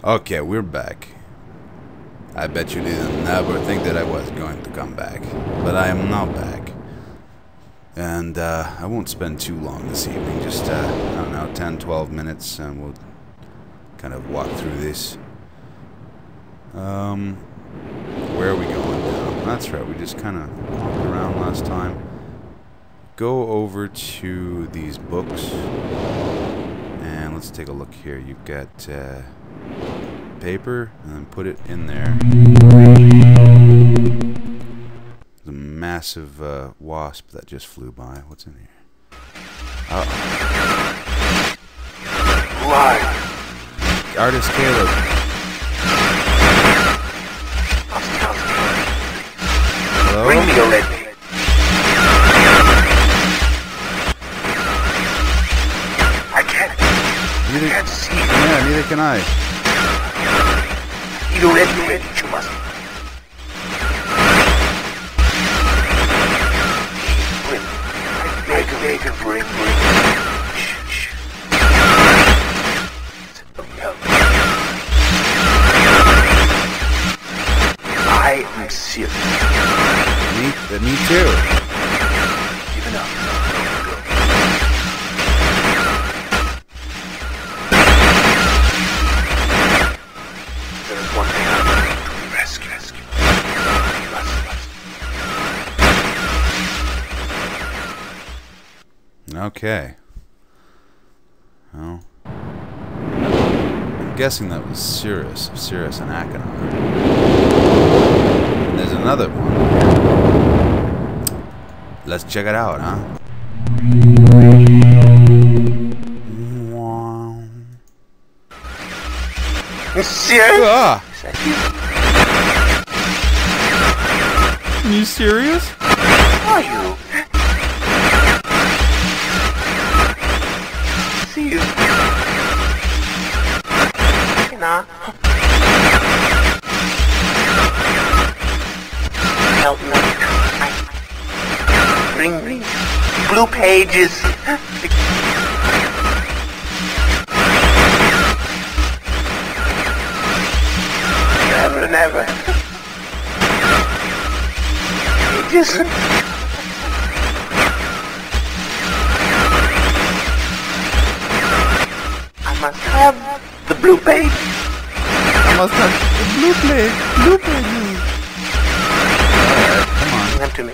Okay, we're back. I bet you didn't never think that I was going to come back. But I am now back. And I won't spend too long this evening. Just, I don't know, 10, 12 minutes, and we'll kind of walk through this. Where are we going now? That's right, we just kind of walked around last time. Go over to these books. And let's take a look here. You've got paper, and then put it in there. The massive wasp that just flew by. What's in here? Live. Artistcaleb. Hello? Bring me already. I can't see. Yeah, neither can I. You ready? You must. Make a bring. Shh. I am serious. Me too. Even up. There is one thing I need to rescue. Okay. Well, I'm guessing that was Cirrus and Achenar. And there's another one. Let's check it out, huh? Wow. Serious? Ah! Are you serious? Are you? See you. Nah. Help me. Bring blue pages. Never. Pages. I must have the blue page. I must have the blue pages. Alright, come on. Bring them to me.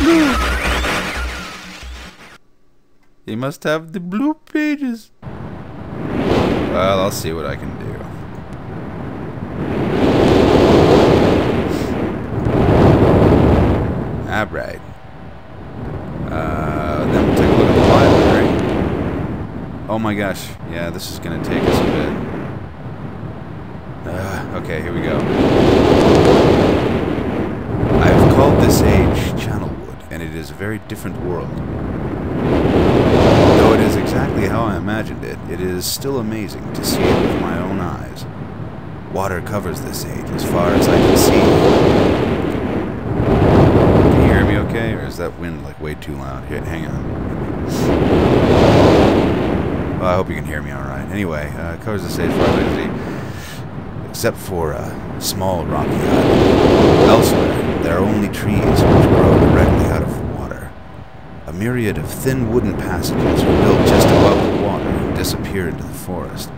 Blue. You must have the blue pages. Well, I'll see what I can do. Alright. Then we'll take a look at the library. Oh my gosh. Yeah, this is gonna take us a bit. Okay, here we go. I've called this age Channelwood, and it is a very different world. Though it is exactly how I imagined it, it is still amazing to see it with my own eyes. Water covers this age as far as I can see. Can you hear me okay, or is that wind like way too loud? Here, hang on. Well, I hope you can hear me alright. Anyway, it covers the stage as far as I can see, except for a small rocky island. Elsewhere, there are only trees which grow directly out of the water. A myriad of thin wooden passages are built just above the water and disappear into the forest.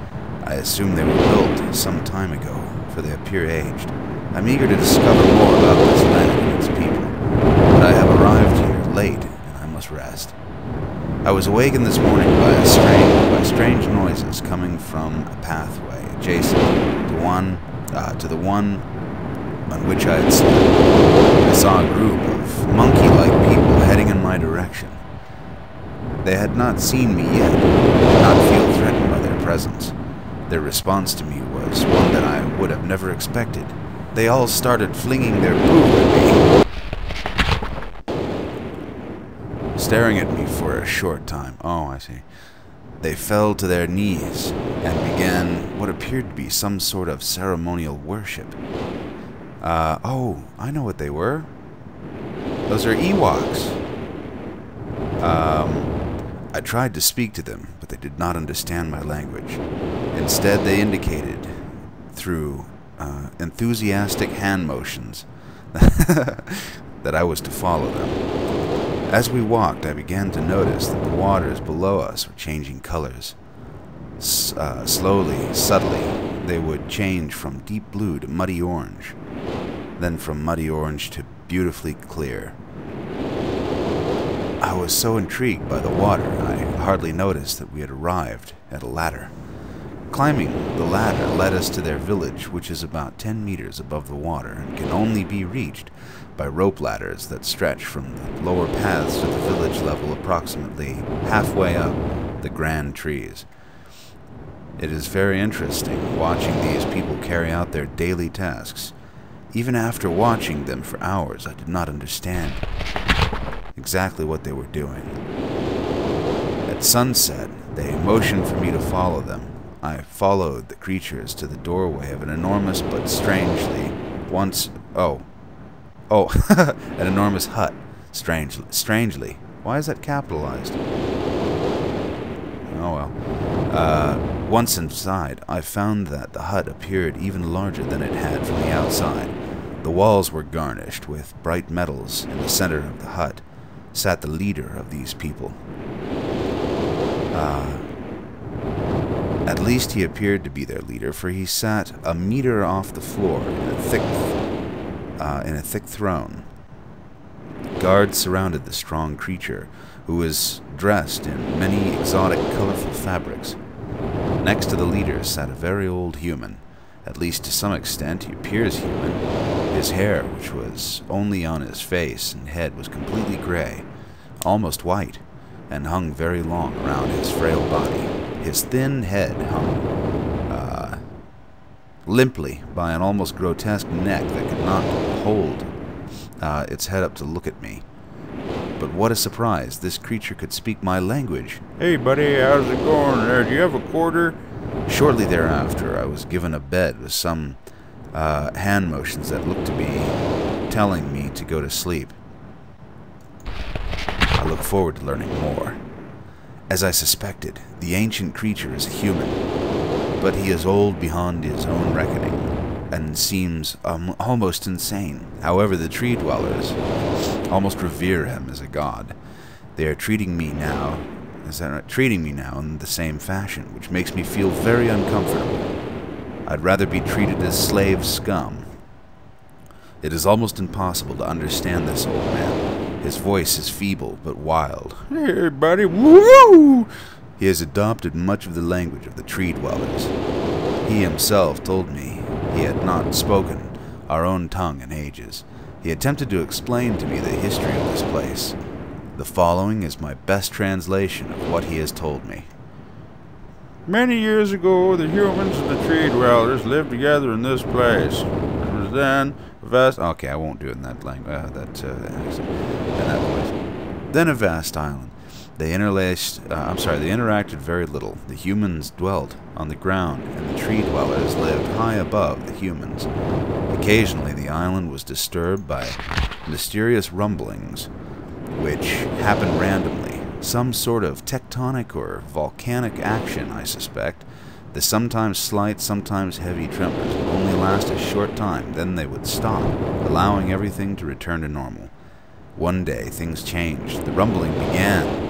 I assume they were built some time ago, for they appear aged. I'm eager to discover more about this land and its people, but I have arrived here late, and I must rest. I was awakened this morning by strange noises coming from a pathway adjacent to the one on which I had slept. I saw a group of monkey-like people heading in my direction. They had not seen me yet, and did not feel threatened by their presence. Their response to me was one that I would have never expected. They all started flinging their poo at me, staring at me for a short time. Oh, I see. They fell to their knees and began what appeared to be some sort of ceremonial worship. Oh, I know what they were. Those are Ewoks. I tried to speak to them, but they did not understand my language. Instead, they indicated through enthusiastic hand motions that I was to follow them. As we walked, I began to notice that the waters below us were changing colors. Slowly, subtly, they would change from deep blue to muddy orange, then from muddy orange to beautifully clear. I was so intrigued by the water, I hardly noticed that we had arrived at a ladder. Climbing the ladder led us to their village, which is about 10 meters above the water and can only be reached by rope ladders that stretch from the lower paths to the village level approximately halfway up the grand trees. It is very interesting watching these people carry out their daily tasks. Even after watching them for hours, I did not understand exactly what they were doing. At sunset, they motioned for me to follow them. I followed the creatures to the doorway of an enormous but strangely an enormous hut. Strangely. Why is that capitalized? Oh well. Once inside, I found that the hut appeared even larger than it had from the outside. The walls were garnished with bright metals. In the center of the hut sat the leader of these people. At least he appeared to be their leader, for he sat a meter off the floor in a thick throne. Guards surrounded the strong creature, who was dressed in many exotic, colorful fabrics. Next to the leader sat a very old human. At least to some extent he appears human. His hair, which was only on his face and head, was completely gray, almost white, and hung very long around his frail body. His thin head hung limply by an almost grotesque neck that could not hold its head up to look at me. But what a surprise, this creature could speak my language. Hey buddy, how's it going there? Do you have a quarter? Shortly thereafter, I was given a bed with some hand motions that looked to be telling me to go to sleep. I look forward to learning more. As I suspected, the ancient creature is a human, but he is old beyond his own reckoning, and seems almost insane. However, the tree dwellers almost revere him as a god. They are treating me now in the same fashion, which makes me feel very uncomfortable. I'd rather be treated as slave scum. It is almost impossible to understand this old man. His voice is feeble but wild. Hey buddy, woo! He has adopted much of the language of the tree dwellers. He himself told me he had not spoken our own tongue in ages. He attempted to explain to me the history of this place. The following is my best translation of what he has told me. Many years ago, the humans and the tree dwellers lived together in this place. It was then a vast... Okay, I won't do it in that language. In that voice. Then a vast island. They interacted very little. The humans dwelt on the ground, and the tree dwellers lived high above the humans. Occasionally, the island was disturbed by mysterious rumblings, which happened randomly. Some sort of tectonic or volcanic action, I suspect. The sometimes slight, sometimes heavy tremors would only last a short time, then they would stop, allowing everything to return to normal. One day, things changed. The rumbling began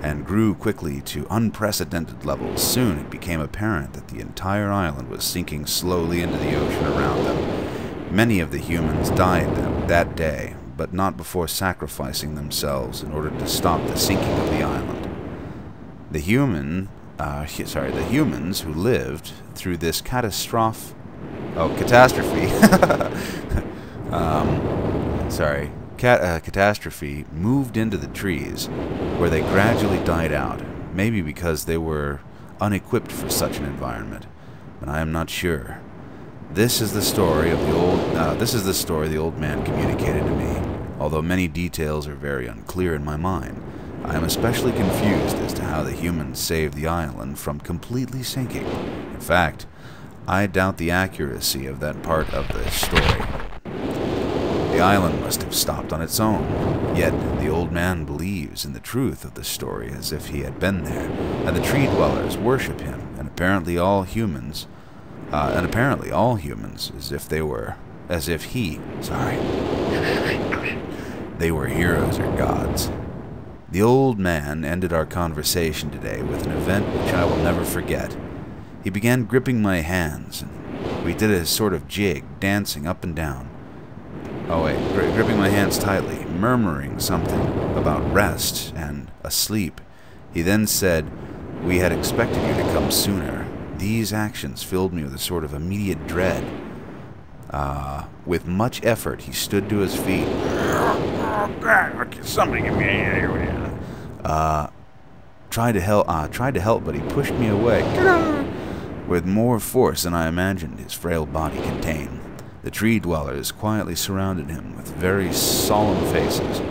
and grew quickly to unprecedented levels. Soon it became apparent that the entire island was sinking slowly into the ocean around them. Many of the humans died that day, but not before sacrificing themselves in order to stop the sinking of the island. The humans who lived through this catastrophe moved into the trees, where they gradually died out, maybe because they were unequipped for such an environment, but I am not sure. This is the story the old man communicated to me. Although many details are very unclear in my mind, I am especially confused as to how the humans saved the island from completely sinking. In fact, I doubt the accuracy of that part of the story. The island must have stopped on its own. Yet the old man believes in the truth of the story as if he had been there, and the tree dwellers worship him, and apparently all humans, as if they were, they were heroes or gods. The old man ended our conversation today with an event which I will never forget. He began gripping my hands, and we did a sort of jig, dancing up and down. Gripping my hands tightly, murmuring something about rest and asleep. He then said, "We had expected you to come sooner." These actions filled me with a sort of immediate dread. With much effort, he stood to his feet. Oh, God, somebody give me a hand. Tried to help, but he pushed me away. With more force than I imagined his frail body contained. The tree dwellers quietly surrounded him with very solemn faces.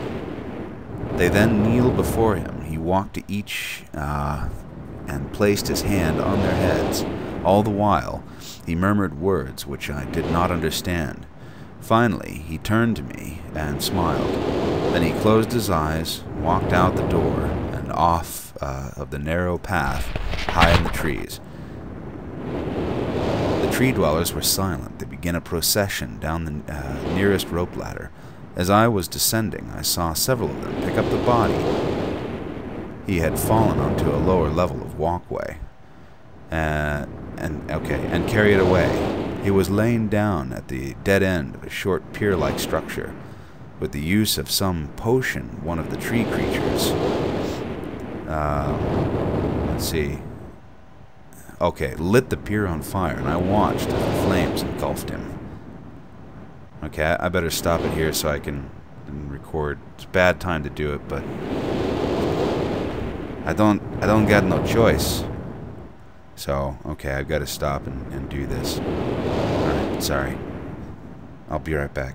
They then kneeled before him. He walked to each and placed his hand on their heads. All the while, he murmured words which I did not understand. Finally, he turned to me and smiled. Then he closed his eyes, walked out the door, and off of the narrow path high in the trees. The tree dwellers were silent. They began a procession down the nearest rope ladder. As I was descending, I saw several of them pick up the body. He had fallen onto a lower level of walkway, and carry it away. He was laying down at the dead end of a short pier-like structure. With the use of some potion, one of the tree creatures, lit the pier on fire, and I watched as the flames engulfed him. Okay, I better stop it here so I can record. It's a bad time to do it, but I don't got no choice. So, okay, I've got to stop and do this. Alright, sorry. I'll be right back.